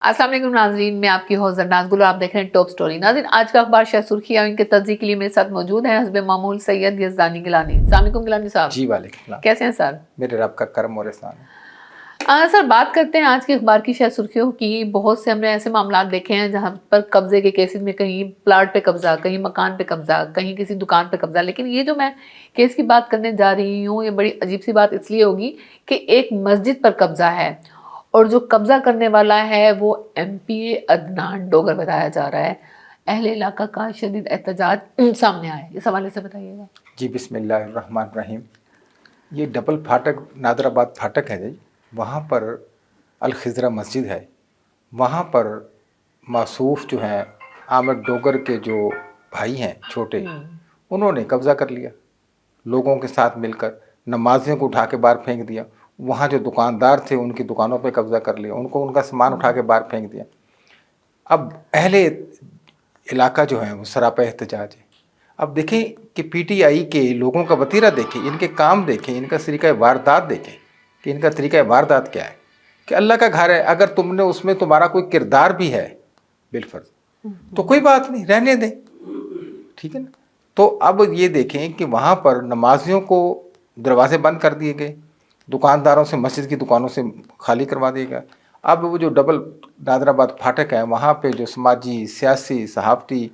السلام علیکم ناظرین، میں آپ کی ہوسٹ ناز گل اور آپ دیکھ رہے ہیں ٹاپ سٹوری۔ ناظرین، آج کا اخبار شہ سرخیاں ان کے تجزیے کے لیے میرے ساتھ موجود ہیں حسب معمول سید یزدانی گیلانی۔ السلام علیکم گیلانی صاحب۔ جی وعلیکم السلام۔ کیسے ہیں سر؟ میرے رب کا کرم اور احسان ہے۔ سر، بات کرتے ہیں آج کے اخبار کی شہ سرخیوں کی۔ بہت سے ہم نے ایسے معاملات دیکھے ہیں جہاں پر قبضے کے کیسز میں کہیں پلاٹ پہ قبضہ، کہیں مکان پہ قبضہ، کہیں کسی دکان پہ قبضہ، لیکن یہ جو میں کیس کی بات کرنے جا رہی ہوں یہ بڑی عجیب سی بات اس لیے ہوگی کہ ایک مسجد پر قبضہ ہے اور جو قبضہ کرنے والا ہے وہ ایم پی اے عدنان ڈوگر بتایا جا رہا ہے۔ اہل علاقہ کا شدید احتجاج سامنے آیا ہے، اس حوالے سے بتائیے گا۔ جی بسم اللہ الرحمن الرحیم۔ یہ ڈبل پھاٹک نادر آباد پھاٹک ہے جی، وہاں پر الخضرہ مسجد ہے، وہاں پر موصوف جو ہیں عامر ڈوگر کے جو بھائی ہیں چھوٹے، انہوں نے قبضہ کر لیا لوگوں کے ساتھ مل کر، نمازیوں کو اٹھا کے باہر پھینک دیا، وہاں جو دکاندار تھے ان کی دکانوں پہ قبضہ کر لیا، ان کو ان کا سامان اٹھا کے باہر پھینک دیا۔ اب اہل علاقہ جو ہیں وہ سراپا احتجاج ہے۔ اب دیکھیں کہ پی ٹی آئی کے لوگوں کا وتیرہ دیکھیں، ان کے کام دیکھیں، ان کا طریقہ واردات دیکھیں کہ ان کا طریقہ واردات کیا ہے، کہ اللہ کا گھر ہے، اگر تم نے اس میں تمہارا کوئی کردار بھی ہے بالفرض تو کوئی بات نہیں، رہنے دیں، ٹھیک ہے نا۔ تو اب یہ دیکھیں کہ وہاں پر نمازیوں کو دروازے بند کر دیے گئے، دکانداروں سے مسجد کی دکانوں سے خالی کروا دیا گیا۔ اب وہ جو ڈبل نادر آباد پھاٹک ہے وہاں پہ جو سماجی، سیاسی، صحافتی،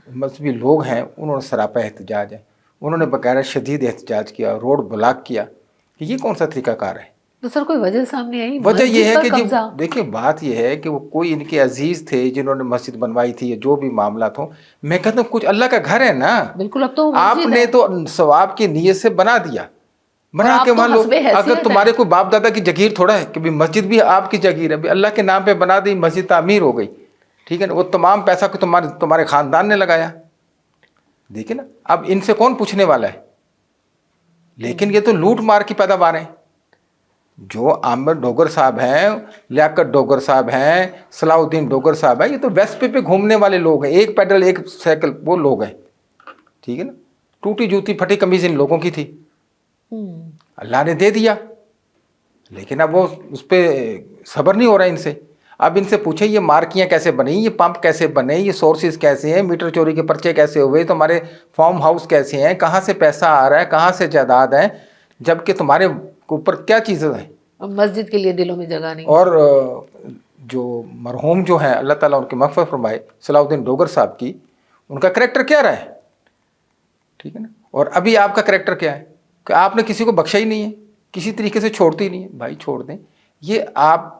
مذہبی لوگ ہیں انہوں نے سراپا احتجاج ہے، انہوں نے باقاعدہ شدید احتجاج کیا، روڈ بلاک کیا کہ یہ کون سا طریقہ کار ہے۔ تو سر کوئی وجہ سامنے آئی؟ وجہ یہ ہے کہ قبضہ، دیکھیں بات یہ ہے کہ وہ کوئی ان کے عزیز تھے جنہوں نے مسجد بنوائی تھی یا جو بھی معاملات ہوں، میں کہتا ہوں کچھ اللہ کا گھر ہے نا، بالکل، اب تو آپ نے تو ثواب کی نیت سے بنا دیا، بنا کے وہاں لوگ، اگر تمہارے کوئی باپ دادا کی جگیر تھوڑا ہے کہ مسجد بھی آپ کی جگیر ہے، اللہ کے نام پہ بنا دی، مسجد تعمیر ہو گئی، ٹھیک ہے نا، وہ تمام پیسہ کو تمہارے خاندان نے لگایا، دیکھیں نا۔ اب ان سے کون پوچھنے والا ہے؟ لیکن یہ تو لوٹ مار کی پیداوار ہیں۔ جو عامر ڈوگر صاحب ہیں، لیاقت ڈوگر صاحب ہیں، صلاح الدین ڈوگر صاحب ہیں، یہ تو ویسٹ پہ گھومنے والے لوگ ہیں، ایک پیڈل ایک سائیکل وہ لوگ ہیں، ٹھیک ہے نا۔ ٹوٹی جوتی پھٹی قمیض ان لوگوں کی تھی، اللہ نے دے دیا، لیکن اب وہ اس پہ صبر نہیں ہو رہا ان سے۔ اب ان سے پوچھیں یہ مارکیاں کیسے بنیں، یہ پمپ کیسے بنے، یہ سورسز کیسے ہیں، میٹر چوری کے پرچے کیسے ہوئے، تمہارے فارم ہاؤس کیسے ہیں، کہاں سے پیسہ آ رہا ہے، کہاں سے جائیداد ہے، جبکہ تمہارے اوپر کیا چیزیں ہیں، مسجد کے لیے دلوں میں جگہ نہیں۔ اور جو مرحوم جو ہیں اللہ تعالیٰ ان کی مغفرت فرمائے صلاح الدین ڈوگر صاحب کی، ان کا کریکٹر کیا رہا ہے، ٹھیک ہے نا۔ اور ابھی آپ کا کریکٹر کیا ہے کہ آپ نے کسی کو بخشا ہی نہیں ہے، کسی طریقے سے چھوڑتی نہیں ہے، بھائی چھوڑ دیں، یہ آپ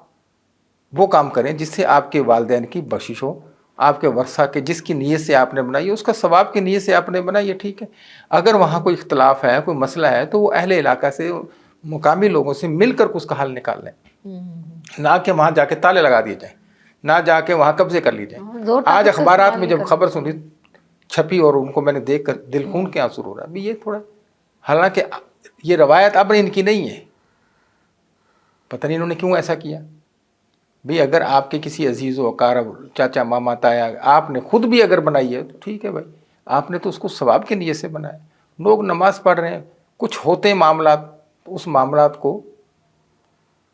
وہ کام کریں جس سے آپ کے والدین کی بخشش ہو، آپ کے ورثہ کے جس کی نیت سے آپ نے بنائی، اس کا ثواب کی نیت سے آپ نے بنائی ہے، ٹھیک ہے۔ اگر وہاں کوئی اختلاف ہے، کوئی مسئلہ ہے تو وہ اہل علاقہ سے، مقامی لوگوں سے مل کر اس کا حل نکال لیں، نہ کہ وہاں جا کے تالے لگا دیے جائیں، نہ جا کے وہاں قبضے کر لیے جائیں۔ آج اخبارات میں جب خبر سنی چھپی اور ان کو میں نے دیکھ کر دل خون کے آنسو رو رہا ہے، یہ تھوڑا، حالانکہ یہ روایت اب ان کی نہیں ہے، پتہ نہیں انہوں نے کیوں ایسا کیا۔ بھئی اگر آپ کے کسی عزیز و اقارب، چاچا ماما تایا، آپ نے خود بھی اگر بنائی ہے تو ٹھیک ہے بھائی، آپ نے تو اس کو ثواب کی نیت سے بنایا۔ لوگ نماز پڑھ رہے ہیں، کچھ ہوتے معاملات، اس معاملات کو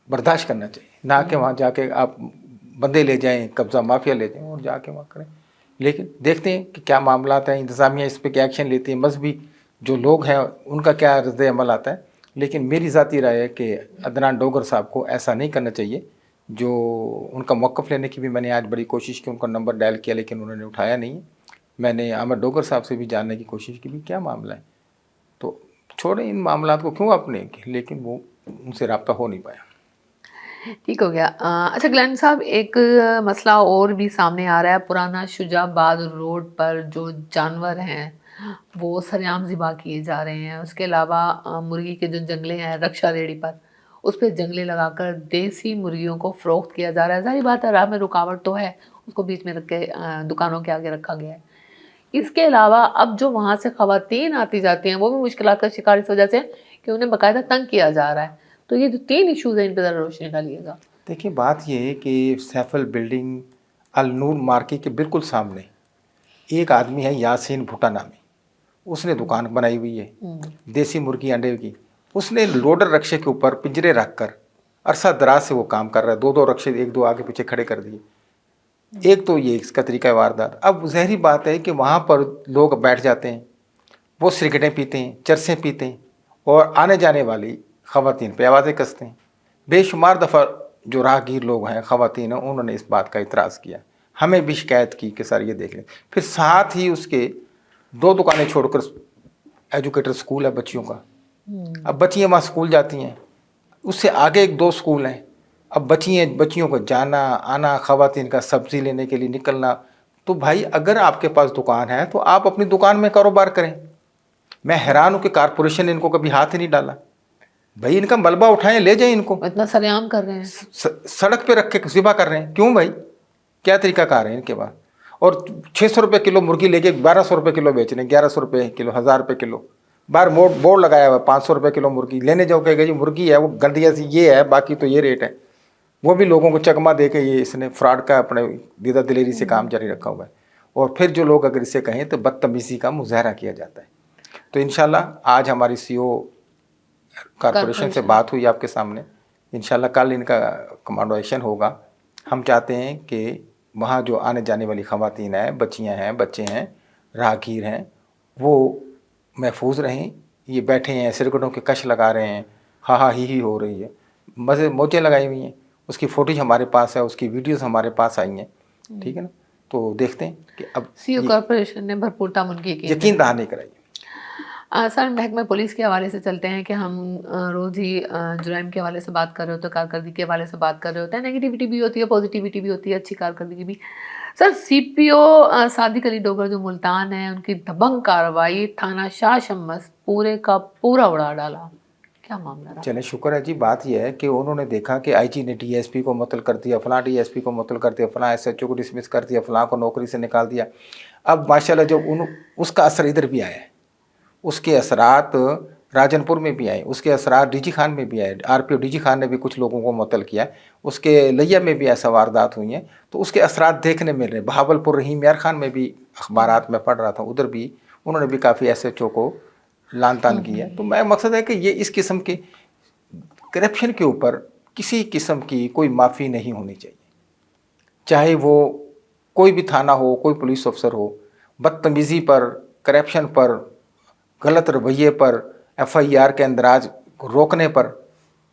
برداشت کرنا چاہیے، نہ کہ وہاں جا کے آپ بندے لے جائیں، قبضہ مافیا لے جائیں اور جا کے وہاں کریں۔ لیکن دیکھتے ہیں کہ کیا معاملات ہیں، انتظامیہ اس پہ کیا ایکشن لیتی ہے، مذہبی جو لوگ ہیں ان کا کیا رد عمل آتا ہے۔ لیکن میری ذاتی رائے ہے کہ عدنان ڈوگر صاحب کو ایسا نہیں کرنا چاہیے۔ جو ان کا موقف لینے کی بھی میں نے آج بڑی کوشش کی، ان کا نمبر ڈائل کیا لیکن انہوں نے اٹھایا نہیں۔ میں نے عامر ڈوگر صاحب سے بھی جاننے کی کوشش کی بھی کیا معاملہ ہے، تو چھوڑیں ان معاملات کو، کیوں اپنے، لیکن وہ ان سے رابطہ ہو نہیں پایا۔ ٹھیک ہو گیا۔ اچھا گیلانی صاحب، ایک مسئلہ اور بھی سامنے آ رہا ہے، پرانا شجاع آباد روڈ پر جو جانور ہیں وہ سریعام ذبح کیے جا رہے ہیں، اس کے علاوہ مرغی کے جو جنگلے ہیں رکشا ریڑھی پر، اس پہ جنگلے لگا کر دیسی مرغیوں کو فروخت کیا جا رہا ہے۔ ظاہر بات ہے راہ میں رکاوٹ تو ہے، اس کو بیچ میں رکھ کے دکانوں کے آگے رکھا گیا ہے۔ اس کے علاوہ اب جو وہاں سے خواتین آتی جاتی ہیں وہ بھی مشکلات کا شکار اس وجہ سے کہ انہیں باقاعدہ تنگ کیا جا رہا ہے۔ تو یہ جو 3 ایشوز ہیں ان پہ ذرا روشنی ڈالیے گا۔ دیکھیں بات یہ ہے کہ سیفل بلڈنگ النور مارکیٹ کے بالکل سامنے ایک آدمی ہے یاسین بھٹا نامی، اس نے دکان بنائی ہوئی ہے دیسی مرغی انڈے کی، اس نے لوڈر رکشے کے اوپر پنجرے رکھ کر अरसा दराज से वो काम कर रहा है, 2-2 रक्शे एक दो आगे पीछे खड़े कर दिए। एक तो ये इसका तरीका है वारदात। अब ज़ाहिर बात है कि वहाँ पर लोग बैठ जाते हैं, वो सिगरेटें पीते हैं, चरसें पीते हैं और आने जाने वाली ख़वातीन पे आवाज़ें कसते हैं। बेशुमार दफ़ा जो राहगीर लोग हैं, ख़वातीन हैं, उन्होंने इस बात का इतराज़ किया, हमें भी शिकायत की कि सर ये देख लें। फिर साथ ही उसके 2 दुकानें छोड़कर एजुकेटर स्कूल है बच्चियों का, अब बच्चियाँ वहाँ स्कूल जाती हैं, उससे आगे 1-2 स्कूल हैं। अब बच्चियों को जाना आना, ख़वातीन का सब्ज़ी लेने के लिए निकलना। तो भाई अगर आपके पास दुकान है तो आप अपनी दुकान में कारोबार करें। मैं हैरान हूँ कि कारपोरेशन ने इनको कभी हाथ ही नहीं डाला। भाई इनका मलबा उठाएं, ले जाएं इनको। इतना सरेआम कर रहे हैं, सड़क पे रख के ज़िबा कर रहे हैं। क्यों भाई, क्या तरीका कार है इनके पास? और 600 रुपये किलो मुर्गी लेके 1200 रुपये किलो बेच रहे हैं, 1100 रुपये किलो, 1000 रुपये किलो। बाहर बोर्ड लगाया हुआ है 500 रुपये किलो मुर्गी। लेने जाओ कहेगा जी मुर्गी है, वो गंदिया सी ये है, बाकी तो ये रेट है। वो भी लोगों को चकमा दे के ये इसने फ्रॉड का अपने दीदा दिलेरी से काम जारी रखा हुआ है। और फिर जो लोग अगर इसे कहें तो बदतमीज़ी का मुजाहरा किया जाता है। तो इंशाल्लाह आज हमारी सीओ कॉरपोरेशन से बात हुई आपके सामने, इंशाल्लाह कल इनका कमांडो एक्शन होगा। हम चाहते हैं कि वहाँ जो आने जाने वाली ख़वातीन हैं, बच्चियाँ हैं, बच्चे हैं, राहगीर हैं, वो महफूज रहें। ये बैठे हैं, सिरकटों के कश लगा रहे हैं, हा हा ही हो रही है, मज़े मौजें लगाई हुई हैं। उसकी फ़ोटेज हमारे पास है, उसकी वीडियोस हमारे पास आई हैं, ठीक है ना। तो देखते हैं कि अब सीओ कॉरपोरेशन ने भरपूर तामुनकी की, यकीन दहानी नहीं कराई। सर महकमा पुलिस के हवाले से चलते हैं कि हम रोज़ ही जुराइम के हवाले से बात कर रहे होते हैं, कारकर्दगी के हवाले से बात कर रहे होते हैं। नेगेटिविटी भी होती है, पॉजिटिविटी भी होती है, अच्छी कारकर्दगी भी। सर सीपीओ सादिक अली डोगर जो मुल्तान है, उनकी दबंग कार्रवाई, थाना शाह शम्मस पूरे का पूरा उड़ा डाला, क्या मामला रहा? चले शुक्र है जी। बात यह है कि उन्होंने देखा कि आईजी ने डीएसपी को मुअत्तल कर दिया, फलां डीएसपी को मुअत्तल कर दिया, फलां एसएचओ को डिसमिस कर दिया, फलां को नौकरी से निकाल दिया। अब माशाल्लाह जब उसका असर इधर भी आया है, उसके असरात राजनपुर में भी आए, उसके असरात डीजी खान में भी आए। आरपीओ डीजी खान ने भी कुछ लोगों को मुअत्तल किया, उसके लिया में भी ऐसा वारदात हुई हैं। तो उसके असरात देखने मिल रहे हैं। बहावलपुर रहीम यार खान में भी अखबारात में पढ़ रहा था, उधर भी उन्होंने भी काफ़ी एसएचओ को लान तान की है। तो मैं मकसद है कि ये इस किस्म के करप्शन के ऊपर किसी किस्म की कोई माफ़ी नहीं होनी चाहिए, चाहे वो कोई भी थाना हो, कोई पुलिस अफसर हो। बदतमीज़ी पर, करप्शन पर, गलत रवैये पर, एफआईआर के अंदराज को रोकने पर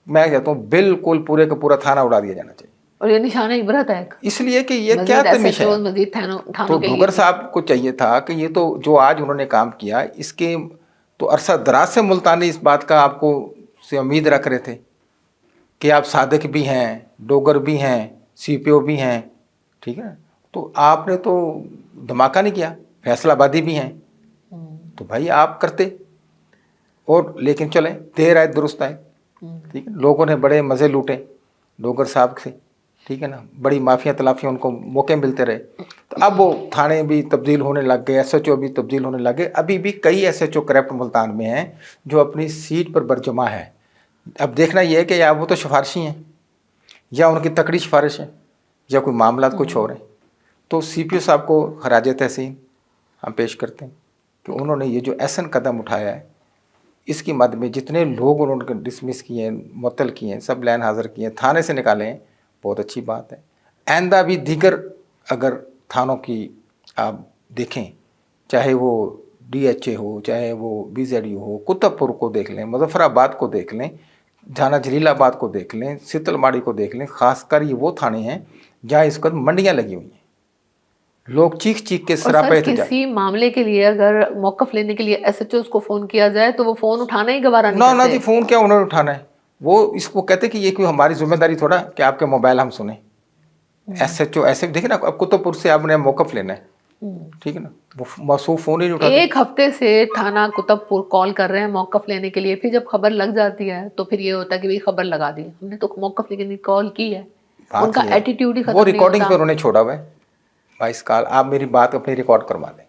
मैं कहता हूँ बिल्कुल पूरे का पूरा थाना उड़ा दिया जाना चाहिए। और ये निशाना इबरत है, इसलिए कि ये क्या तमीज़ है। मजीद तो डोगर साहब को चाहिए था कि ये तो जो आज उन्होंने काम किया, इसके तो अरसा दराज से मुल्तानी इस बात का आपको से उम्मीद रख रहे थे कि आप सादिक भी हैं, डोगर भी हैं, सीपीओ भी हैं, ठीक है। तो आपने तो धमाका नहीं किया, फैसलाबादी भी हैं, तो भाई आप करते। और लेकिन चले, देर आए दुरुस्त आए, ठीक है। लोगों ने बड़े मज़े लूटे डोगर साहब से, ठीक है ना। बड़ी माफिया तलाफियाँ उनको मौके मिलते रहे। तो अब वो थाने भी तब्दील होने लग गए, एसएचओ भी तब्दील होने लगे। अभी भी कई एसएचओ करप्ट मुल्तान में हैं जो अपनी सीट पर बरजमा है। अब देखना यह है कि या वो तो सिफारशी हैं, या उनकी तकड़ी सिफारिश है, या कोई मामला कुछ और है। तो सीपीओ साहब को खराज तहसीन हम पेश करते हैं कि उन्होंने ये जो ऐसा कदम उठाया है, इसकी मद में जितने लोग उन्होंने डिसमिस किए हैं, मुअत्तल किए हैं, सब लैन हाज़िर किए हैं, थाने से निकाले हैं, बहुत अच्छी बात है। आइंदा भी दीगर अगर थानों की आप देखें, चाहे वो डीएचए हो, चाहे वो बीजेडयू हो, कुतुबपुर को देख लें, मुजफ्फराबाद को देख लें, थाना जलीलाबाद को देख लें, सीतलमाड़ी को देख लें, ख़ासकर ये वो थाने हैं जहाँ इस वक्त मंडियाँ लगी हुई हैं। लोग चीख चीख के सरापे किसी मामले के लिए अगर मौक़िफ़ लेने के लिए एसएचओ को फ़ोन किया जाए तो वो फ़ोन उठाना ही गवारा नहीं ना जी, फ़ोन क्या उन्होंने उठाना है। वो इसको कहते कि ये कोई हमारी जिम्मेदारी थोड़ा कि आपके मोबाइल हम सुने। एसएचओ ऐसे देखे ना, अब कुतुबपुर से आपने मौक़िफ़ लेना है, ठीक है ना, वो मौसूफ फ़ोन ही नहीं उठाते। एक हफ्ते से थाना कुतुबपुर कॉल कर रहे हैं मौक़िफ़ लेने के लिए, फिर जब खबर लग जाती है तो फिर ये होता है कि भाई खबर लगा दी, हमने तो मौक़िफ़ लेने की कॉल की है। उनका एटीट्यूड ही खत्म नहीं होता। वो रिकॉर्डिंग पर उन्होंने छोड़ा हुआ है। वाइस कॉल आप मेरी बात अपनी रिकॉर्ड करवा दें।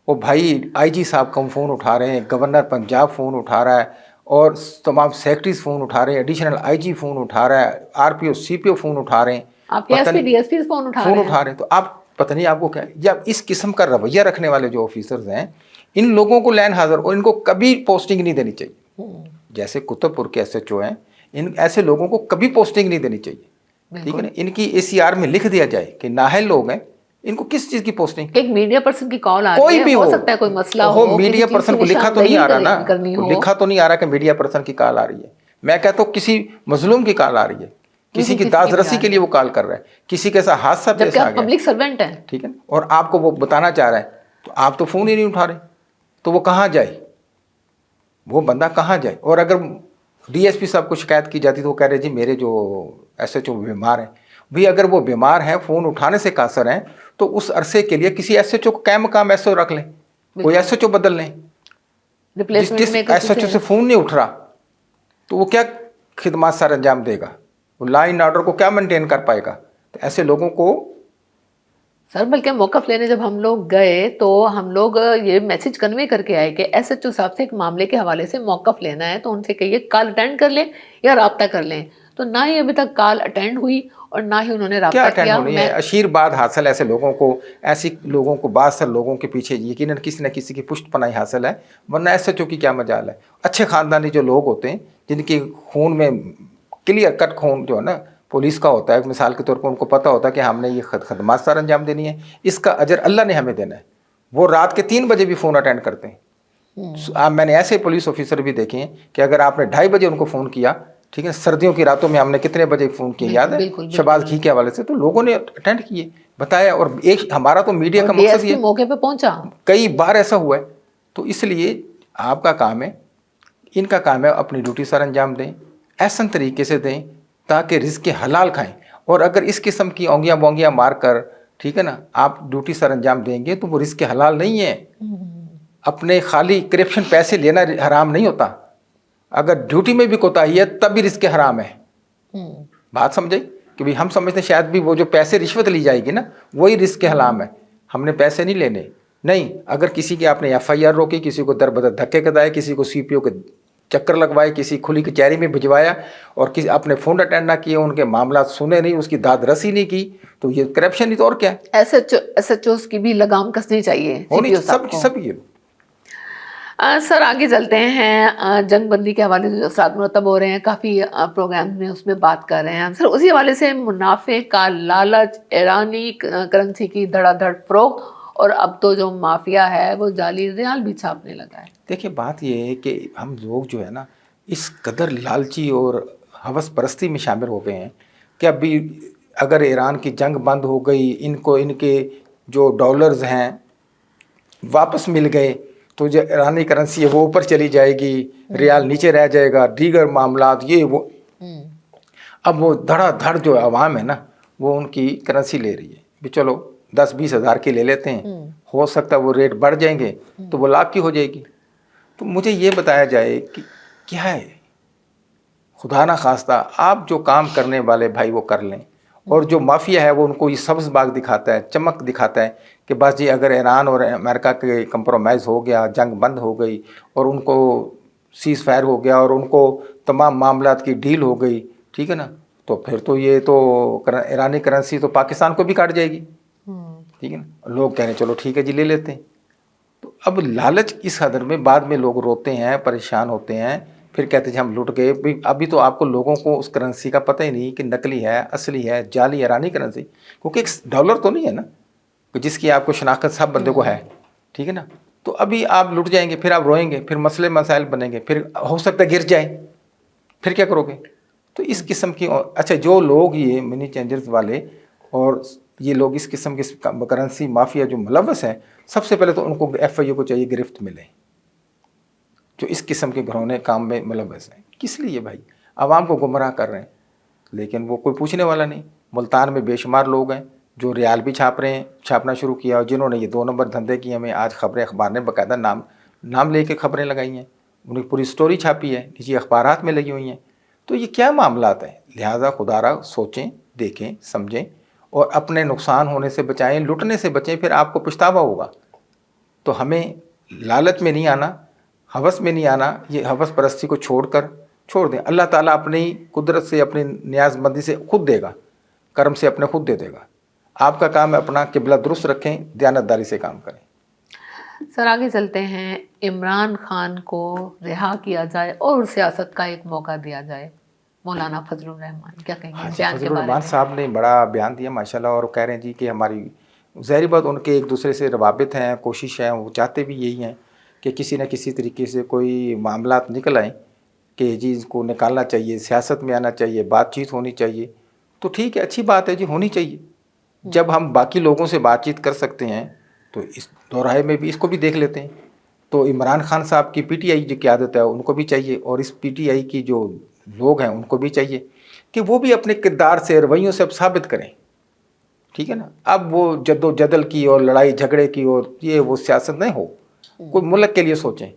वो भाई आईजी साहब का फ़ोन उठा रहे हैं, गवर्नर पंजाब फ़ोन उठा रहा है, और तमाम सेक्रेटरीज फ़ोन उठा रहे हैं, एडिशनल आईजी फ़ोन उठा रहा है, आरपीओ सीपीओ फ़ोन उठा रहे हैं, डीएसपी फ़ोन उठा रहे हैं। तो आप पता नहीं आपको क्या, या इस किस्म का रवैया रखने वाले जो ऑफिसर्स हैं, इन लोगों को लैन हाज़िर और इनको कभी पोस्टिंग नहीं देनी चाहिए। जैसे कुतुबपुर के एसएचओ हैं, ऐसे लोगों को कभी पोस्टिंग नहीं देनी चाहिए, ठीक है ना। इनकी ACR में लिख दिया जाए कि नाअहल लोग हैं, इनको किस चीज़ की पोस्टिंग, एक मीडिया पर्सन की कॉल आ कोई रही भी है, हो सकता है कोई मसला हो हो, मीडिया किसी पर्सन चीज़ को की लिखा तो नहीं आ रहा ना, करनी हो, लिखा तो नहीं आ रहा कि मीडिया पर्सन की कॉल आ रही है। मैं कहता हूँ किसी मजलूम की कॉल आ रही है, किसी की दास रसी के लिए वो कॉल कर रहा है, किसी के साथ हादसा पेश आ गया, पब्लिक सर्वेंट है, ठीक है, और आपको वो बताना चाह रहा है, तो आप तो फ़ोन ही नहीं उठा रहे, तो वो कहाँ जाए, वो बंदा कहाँ जाए। और अगर DSP साहब को शिकायत की जाती तो वो कह रहे जी मेरे जो SHO बीमार हैं, भी अगर वो बीमार हैं, फ़ोन उठाने से कासर हैं, तो उस अरसे के लिए किसी SHO को कैम काम SHO रख लें, कोई SHO बदल लें। जिस SHO से फ़ोन नहीं उठ रहा तो वो क्या खिदमत सर अंजाम देगा, वो लॉ एंड ऑर्डर को क्या मेंटेन कर पाएगा। तो ऐसे लोगों को सर, बल्कि मौक़िफ़ लेने जब हम लोग गए तो हम लोग ये मैसेज कन्वे करके आए कि SHO साहब से एक मामले के हवाले से मौक़िफ़ लेना है तो उनसे कहिए कॉल अटेंड कर लें या राब्ता कर लें। तो ना ही अभी तक कॉल अटेंड हुई और ना ही उन्होंने क्या राब्ता अटेंड किया। होनी है। आशीर्वाद हासिल ऐसे लोगों को, ऐसी लोगों को, बासर लोगों के पीछे यकीनन किसी न किसी की पुष्ट पनाही हासिल है, वरना SHO की क्या मजाल है। अच्छे ख़ानदानी जो लोग होते हैं जिनके खून में क्लियर कट खून जो है ना पुलिस का होता है, मिसाल के तौर पर उनको पता होता है कि हमने ये खदमात सर अंजाम देनी है, इसका अजर अल्लाह ने हमें देना है, वो रात के 3 बजे भी फ़ोन अटेंड करते हैं। मैंने ऐसे पुलिस ऑफिसर भी देखे हैं कि अगर आपने 2:30 बजे उनको फ़ोन किया, ठीक है, सर्दियों की रातों में हमने कितने बजे फ़ोन किया याद है, शहबाज घी के हवाले से, तो लोगों ने अटेंड किए, बताया। और एक हमारा तो मीडिया का मकसद ये मौके पे पहुंचा, कई बार ऐसा हुआ है। तो इसलिए आपका काम है, इनका काम है अपनी ड्यूटी सर अंजाम दें, ऐसा तरीके से दें ताकि रिज़्क़ के हलाल खाएं। और अगर इस किस्म की औंगियाँ बोंगियाँ मार कर, ठीक है ना, आप ड्यूटी सर अंजाम देंगे तो वो रिज़्क़ के हलाल नहीं है। अपने खाली करप्शन पैसे लेना हराम नहीं होता, अगर ड्यूटी में भी कोताही है तब भी रिज़्क़ हराम है। बात समझे कि भाई हम समझते शायद भी वो जो पैसे रिश्वत ली जाएगी ना वही रिज़्क़ हराम है, हमने पैसे नहीं लेने। नहीं, अगर किसी की आपने FIR रोकी, किसी को दर बदर धक्के कदाए, किसी को CPO के चक्कर लगवाए, किसी खुली कचहरी में भिजवाया और किसी अपने फ़ोन अटेंड ना किए, उनके मामला सुने नहीं, उसकी दाद रसी नहीं की, तो ये करप्शन ही तो और क्या है। SHOs की भी लगाम कसनी चाहिए, होनी CPO साहब को। सब ये सर आगे चलते हैं, जंग बंदी के हवाले से जो साथ मुरतब हो रहे हैं, काफ़ी प्रोग्राम में उसमें बात कर रहे हैं सर, उसी हवाले से मुनाफे का लालच, ईरानी करेंसी की धड़ाधड़ फ़रोख्त, और अब तो जो माफिया है वो जाली रियाल भी छापने लगा है। देखिए बात ये है कि हम लोग जो है ना इस कदर लालची और हवस परस्ती में शामिल हो गए हैं कि अभी अगर ईरान की जंग बंद हो गई, इनको इनके जो डॉलर्स हैं वापस मिल गए तो जो ईरानी करेंसी है वो ऊपर चली जाएगी, रियाल नीचे रह जाएगा, दीगर मामला ये वो। अब वो धड़ाधड़ जो आवाम है ना वो उनकी करेंसी ले रही है, भी चलो 10-20 हज़ार की ले लेते हैं, हो सकता है वो रेट बढ़ जाएंगे तो वो लाख की हो जाएगी। तो मुझे ये बताया जाए कि क्या है, खुदा ना खास्ता आप जो काम करने वाले भाई वो कर लें, और जो माफिया है वो उनको ये सब्ज़ बाग दिखाता है, चमक दिखाता है कि बस जी अगर ईरान और अमेरिका के कंप्रोमाइज़ हो गया, जंग बंद हो गई और उनको सीज़ फायर हो गया और उनको तमाम मामलात की डील हो गई, ठीक है ना, तो फिर तो ये तो ईरानी करेंसी तो पाकिस्तान को भी काट जाएगी, ठीक है ना। लोग कह रहे हैं चलो ठीक है जी ले लेते हैं। तो अब लालच इस हद में, बाद में लोग रोते हैं, परेशान होते हैं, फिर कहते हैं हम लूट गए। अभी तो आपको लोगों को उस करेंसी का पता ही नहीं कि नकली है, असली है, जाली ईरानी करेंसी, क्योंकि एक डॉलर तो नहीं है ना जिसकी आपको शनाख्त सब बंदे को है, ठीक है ना। तो अभी आप लुट जाएंगे, फिर आप रोएंगे, फिर मसले मसाइल बनेंगे, फिर हो सकता है गिर जाए, फिर क्या करोगे। तो इस किस्म की अच्छा जो लोग ये मनी चेंजर्स वाले और ये लोग इस किस्म की करेंसी माफिया जो मुलव्वस है, सबसे पहले तो उनको FIU को चाहिए गिरफ्त मिले जो इस किस्म के घरौने काम में मुलव्वस हैं। किस लिए भाई, आवाम को गुमराह कर रहे हैं, लेकिन वो कोई पूछने वाला नहीं। मुल्तान में बेशुमार लोग हैं जो रियाल भी छाप रहे हैं, छापना शुरू किया, और जिन्होंने ये 2 नंबर धंधे किए, हमें आज खबरें अखबार ने बाकायदा नाम लेके खबरें लगाई हैं, उन्हें पूरी स्टोरी छापी है, निजी अखबारात में लगी हुई हैं। तो ये क्या मामलात हैं। लिहाजा खुदारा सोचें, देखें, समझें और अपने नुकसान होने से बचाएं, लुटने से बचें, फिर आपको पछतावा होगा। तो हमें लालच में नहीं आना, हवस में नहीं आना, ये हवस परस्ती को छोड़ दें। अल्लाह ताला अपनी कुदरत से, अपनी नियाज़मंदी से खुद देगा, कर्म से अपने खुद दे देगा। आपका काम है अपना किबला दुरुस्त रखें, दयानतदारी से काम करें। सर आगे चलते हैं, इमरान खान को रिहा किया जाए और सियासत का एक मौका दिया जाए। مولانا فضل الرحمان کیا کہیں گے ہاں اس جی، بیان فضل کے بارے الرحمان میں؟ صاحب نے بڑا بیان دیا ماشاءاللہ، اور کہہ رہے ہیں جی کہ ہماری ظاہری بات ان کے ایک دوسرے سے روابط ہیں، کوشش ہے، وہ چاہتے بھی یہی ہیں کہ کسی نہ کسی طریقے سے کوئی معاملات نکل آئیں کہ جی اس کو نکالنا چاہیے، سیاست میں آنا چاہیے، بات چیت ہونی چاہیے. تو ٹھیک ہے، اچھی بات ہے جی، ہونی چاہیے. جب ہم باقی لوگوں سے بات چیت کر سکتے ہیں تو اس دوراہے میں بھی اس کو بھی دیکھ لیتے ہیں. تو عمران خان صاحب کی پی ٹی آئی جو قیادت ہے ان کو بھی چاہیے، اور اس پی ٹی آئی کی جو لوگ ہیں ان کو بھی چاہیے کہ وہ بھی اپنے کردار سے، رویوں سے اب ثابت کریں. ٹھیک ہے نا. اب وہ جد و جدل کی اور لڑائی جھگڑے کی اور یہ وہ سیاست نہیں ہو. کوئی ملک کے لیے سوچیں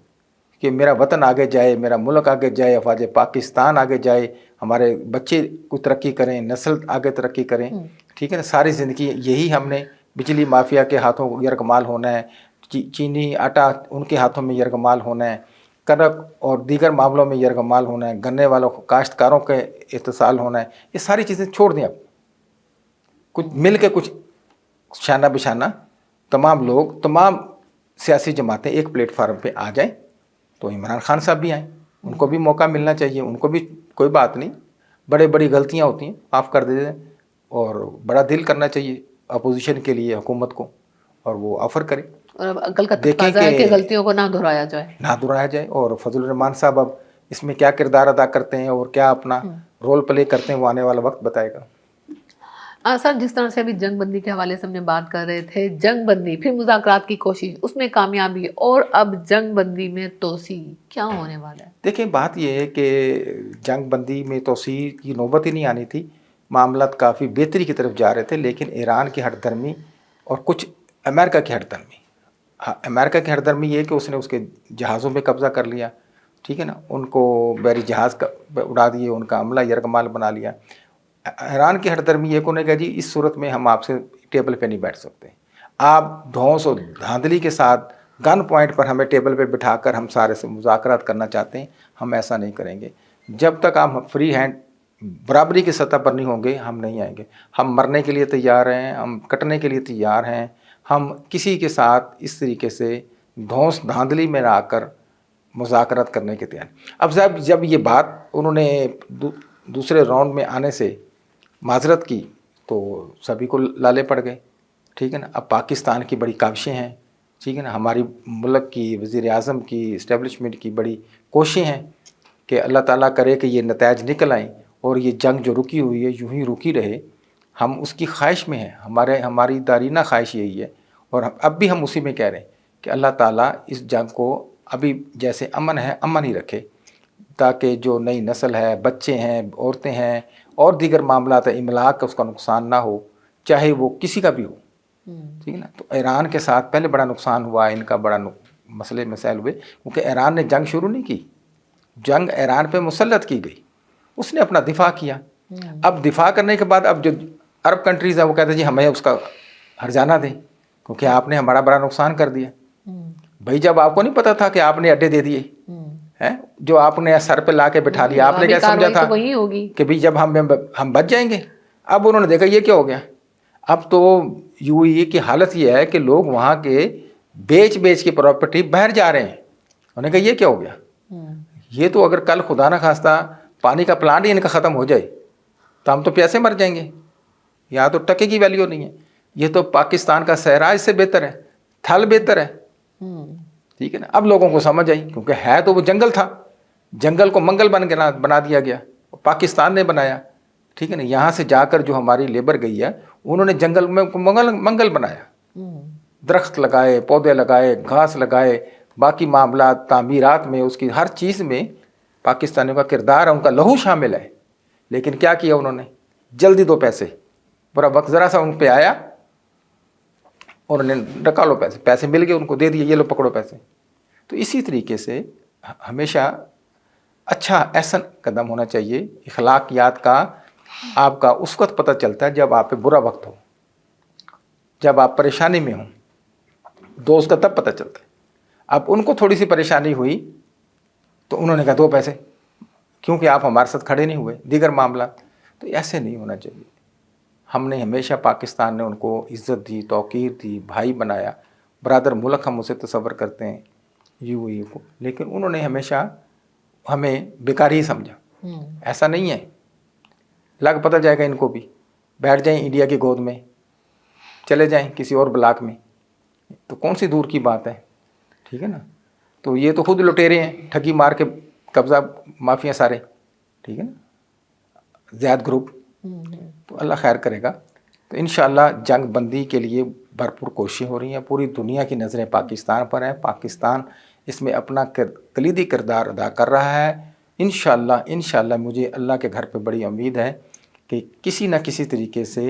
کہ میرا وطن آگے جائے، میرا ملک آگے جائے، افواج پاکستان آگے جائے، ہمارے بچے کو ترقی کریں، نسل آگے ترقی کریں. ٹھیک ہے نا. ساری زندگی یہی ہم نے بجلی مافیا کے ہاتھوں یرغمال ہونا ہے، چینی آٹا ان کے ہاتھوں میں یرغمال ہونا ہے، کنک اور دیگر معاملوں میں یرغمال ہونا ہے، گنے والوں کاشتکاروں کے اتصال ہونا ہے. یہ ساری چیزیں چھوڑ دیں. اب کچھ مل کے کچھ شانہ بشانہ تمام لوگ، تمام سیاسی جماعتیں ایک پلیٹ فارم پہ آ جائیں. تو عمران خان صاحب بھی آئیں، ان کو بھی موقع ملنا چاہیے. ان کو بھی کوئی بات نہیں، بڑی غلطیاں ہوتی ہیں، معاف کر دے دیں، اور بڑا دل کرنا چاہیے اپوزیشن کے لیے، حکومت کو، اور وہ آفر کرے. اور اب عقل کا دیکھیں تقاضا ہے کہ غلطیوں کو نہ دہرایا جائے. نہ دہرایا جائے. اور فضل الرحمان صاحب اب اس میں کیا کردار ادا کرتے ہیں اور کیا اپنا رول پلے کرتے ہیں وہ آنے والا وقت بتائے گا. سر، جس طرح سے ابھی جنگ بندی کے حوالے سے ہم نے بات کر رہے تھے، جنگ بندی پھر مذاکرات کی کوشش، اس میں کامیابی، اور اب جنگ بندی میں توسیع، کیا ہونے والا ہے؟ دیکھیں بات یہ ہے کہ جنگ بندی میں توسیع کی نوبت ہی نہیں آنی تھی. معاملات کافی بہتری کی طرف جا رہے تھے، لیکن ایران کی ہٹ درمی اور کچھ امریکہ کی ہٹ درمی. امریکہ کی ہٹ درمی یہ کہ اس نے اس کے جہازوں پہ قبضہ کر لیا. ٹھیک ہے نا. ان کو بحری جہاز اڑا دیے، ان کا عملہ یرغمال بنا لیا. ایران کی ہٹ درمی یہ کو نے کہا جی اس صورت میں ہم آپ سے ٹیبل پہ نہیں بیٹھ سکتے، آپ دھونس اور دھاندلی کے ساتھ گن پوائنٹ پر ہمیں ٹیبل پہ بٹھا کر ہم سارے سے مذاکرات کرنا چاہتے ہیں، ہم ایسا نہیں کریں گے. جب تک آپ فری ہینڈ برابری کی سطح پر نہیں ہوں گے ہم نہیں آئیں گے. ہم مرنے کے لیے تیار ہیں، ہم کٹنے کے لیے تیار ہیں. ہم کسی کے ساتھ اس طریقے سے دھونس دھاندلی میں نہ آ کر مذاکرات کرنے کے تیار. اب جب یہ بات انہوں نے دوسرے راؤنڈ میں آنے سے معذرت کی تو سبھی کو لالے پڑ گئے. ٹھیک ہے نا. اب پاکستان کی بڑی کاوشیں ہیں. ٹھیک ہے نا. ہماری ملک کی وزیر اعظم کی اسٹیبلشمنٹ کی بڑی کوششیں ہیں کہ اللہ تعالیٰ کرے کہ یہ نتائج نکل آئیں اور یہ جنگ جو رکی ہوئی ہے یوں ہی رکی رہے. ہم اس کی خواہش میں ہیں، ہماری دارینہ خواہش یہی ہے، اور اب بھی ہم اسی میں کہہ رہے ہیں کہ اللہ تعالیٰ اس جنگ کو ابھی جیسے امن ہے امن ہی رکھے، تاکہ جو نئی نسل ہے، بچے ہیں، عورتیں ہیں، اور دیگر معاملات املاک کا اس کا نقصان نہ ہو، چاہے وہ کسی کا بھی ہو. ٹھیک ہے نا. تو ایران کے ساتھ پہلے بڑا نقصان ہوا، ان کا بڑا مسائل ہوئے، کیونکہ ایران نے جنگ شروع نہیں کی. جنگ ایران پہ مسلط کی گئی، اس نے اپنا دفاع کیا. اب دفاع کرنے کے بعد اب جو عرب کنٹریز ہیں وہ کہتے ہیں جی ہمیں اس کا ہرجانہ دیں، کیونکہ آپ نے ہمارا بڑا نقصان کر دیا. بھائی جب آپ کو نہیں پتا تھا کہ آپ نے اڈے دے دیے ہیں، جو آپ نے سر پہ لا کے بٹھا لیا، آپ نے کیا سمجھا تھا کہ بھائی جب ہم بچ جائیں گے. اب انہوں نے دیکھا یہ کیا ہو گیا. اب تو یو اے ای کی حالت یہ ہے کہ لوگ وہاں کے بیچ کی پراپرٹی باہر جا رہے ہیں. انہوں نے کہا یہ کیا ہو گیا. یہ تو اگر کل خدا نہ خواستہ پانی کا پلانٹ ہی ان کا ختم ہو جائے تو ہم تو پیاسے مر جائیں گے. یہاں تو ٹکے کی ویلیو نہیں ہے. یہ تو پاکستان کا صحرا اس سے بہتر ہے، تھل بہتر ہے. ٹھیک ہے نا. اب لوگوں کو سمجھ آئی، کیونکہ ہے تو وہ جنگل تھا، جنگل کو منگل بنا دیا گیا، پاکستان نے بنایا. ٹھیک ہے نا. یہاں سے جا کر جو ہماری لیبر گئی ہے انہوں نے جنگل میں منگل بنایا، درخت لگائے، پودے لگائے، گھاس لگائے، باقی معاملات تعمیرات میں اس کی ہر چیز میں پاکستانیوں کا کردار ہے، ان کا لہو شامل ہے. لیکن کیا کیا انہوں نے، جلدی دو پیسے، برا وقت ذرا سا ان پہ آیا، انہوں نے نکالو پیسے مل گئے، ان کو دے دیے، یہ لو پکڑو پیسے. تو اسی طریقے سے ہمیشہ اچھا احسن قدم ہونا چاہیے. اخلاقیات کا آپ کا اس وقت پتہ چلتا ہے جب آپ پہ برا وقت ہو، جب آپ پریشانی میں ہوں، دوست کا تب پتہ چلتا ہے. اب ان کو تھوڑی سی پریشانی ہوئی تو انہوں نے کہا دو پیسے، کیونکہ آپ ہمارے ساتھ کھڑے نہیں ہوئے، دیگر معاملات. تو ایسے نہیں ہونا چاہیے. ہم نے ہمیشہ، پاکستان نے ان کو عزت دی، توقیر دی، بھائی بنایا، برادر ملک ہم اسے تصور کرتے ہیں یو اے ای کو. لیکن انہوں نے ہمیشہ ہمیں بیکاری ہی سمجھا. ایسا نہیں ہے. अल्लाह को पता जाएगा इनको भी, बैठ जाएं इंडिया की गोद में, चले जाएं किसी और ब्लॉक में, तो कौन सी दूर की बात है, ठीक है ना। तो ये तो खुद लुटेरे हैं, ठगी मार के कब्जा माफिया सारे, ठीक है ना, ज़ियाद ग्रुप। तो अल्लाह खैर करेगा। तो इंशाअल्लाह जंग बंदी के लिए भरपूर कोशिशें हो रही हैं, पूरी दुनिया की नज़रें पाकिस्तान पर हैं, पाकिस्तान इसमें अपना कलीदी किरदार अदा कर रहा है। इंशाअल्लाह मुझे अल्लाह के घर पे बड़ी उम्मीद है कि किसी न किसी तरीके से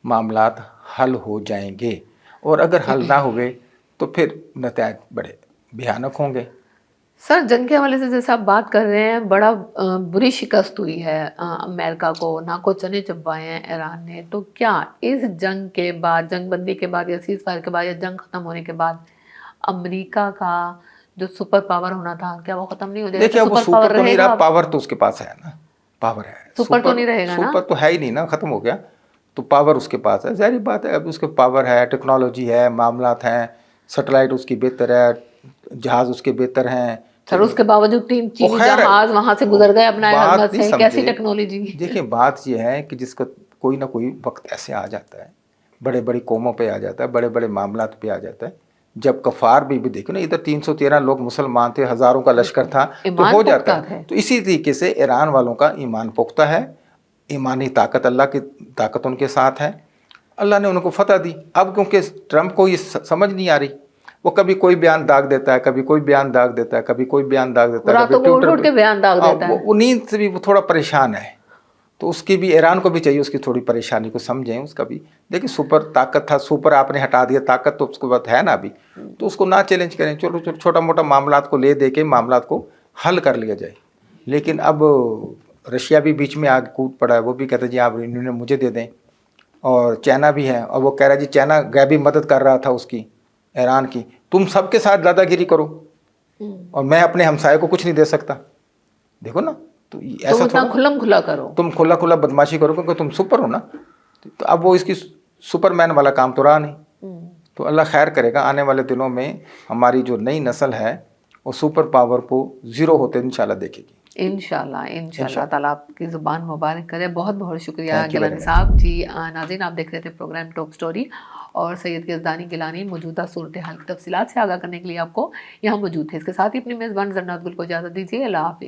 मामलात हल हो जाएंगे, और अगर हल ना हुए तो फिर नतीजे बड़े भयानक होंगे। सर, जंग के हवाले से जैसे आप बात कर रहे हैं, बड़ा बुरी शिकस्त हुई है अमेरिका को, नाको चने चबाए हैं ईरान ने। तो क्या इस जंग के बाद, जंग बंदी के बाद या सीज फायर के बाद या जंग खत्म होने के बाद अमेरिका का जो सुपर पावर होना था, क्या वो खत्म नहीं हो जाएगा? देखिए, वो सुपर तो नहीं रहा, पावर तो उसके पास है ना, पावर है, सुपर तो नहीं रहेगा ना, सुपर तो है ही नहीं ना, खत्म हो गया, तो पावर उसके पास है, जाहिर बात है। अब उसके पावर है, टेक्नोलॉजी है, मामलात हैं, सैटेलाइट उसकी बेहतर है, जहाज उसके बेहतर हैं। सर, उसके बावजूद 3 चीनी जहाज वहां से गुजर गए अपना हरमत से, कैसी टेक्नोलॉजी। देखिए, बात ये है कि जिसका कोई ना कोई वक्त ऐसे आ जाता है, बड़े बड़ी कौमों पे आ जाता है, बड़े बड़े मामलात पे आ जाता है, जब कफार भी देखो ना, इधर 313 लोग मुसलमान थे, हज़ारों का लश्कर था, तो हो जाता है। तो इसी तरीके से ईरान वालों का ईमान पुख्ता है, ईमानी ताकत, अल्लाह की ताकत उनके साथ है, अल्लाह ने उनको फतह दी। अब क्योंकि ट्रंप को ये समझ नहीं आ रही, वो कभी कोई बयान दाग देता है, कभी कोई बयान दाग देता है, कभी कोई बयान दाग देता है, कभी ट्विटर पे बयान दाग देता है। वो नींद से भी वो थोड़ा परेशान है, तो उसकी भी, ईरान को भी चाहिए उसकी थोड़ी परेशानी को समझें उसका भी। देखिए, सुपर ताकत था, सुपर आपने हटा दिया, ताकत तो उसके बाद है ना अभी, तो उसको ना चैलेंज करें, चलो छोटा मोटा मामलात को ले दे के मामलात को हल कर लिया जाए। लेकिन अब रशिया भी बीच में आग कूद पड़ा है, वो भी कहता है जी आप इन्होंने मुझे दे दें, और चाइना भी है, और वो कह रहा है जी चाइना गैबी मदद कर रहा था उसकी, ईरान की, तुम सबके साथ दादागिरी करो और मैं अपने हमसाये को कुछ नहीं दे सकता। देखो ना, तो ऐसा थोड़ा खुल्लम खुला करो, तुम खुला खुला बदमाशी करो क्योंकि तुम सुपर हो ना। तो अब वो इसकी सुपरमैन वाला काम तो रहा नहीं। तो अल्लाह खैर करेगा, आने वाले दिनों में हमारी जो नई नस्ल है वो सुपर पावर को ज़ीरो होते इंशाल्लाह देखेगी। इंशाल्लाह ताला आपकी ज़ुबान मुबारक करे। बहुत बहुत शुक्रिया गिलानी साहब जी। नाज़रीन, आप देख रहे थे प्रोग्राम टॉप स्टोरी, और सैयद यज़दानी गिलानी मौजूदा सूरत हाल की तफसीलात से आगाह करने के लिए आपको यहाँ मौजूद थे। इसके साथ ही अपनी मेज़बान ज़रनात गुल को इजाज़त दीजिए। अल्लाह हाफ़िज़।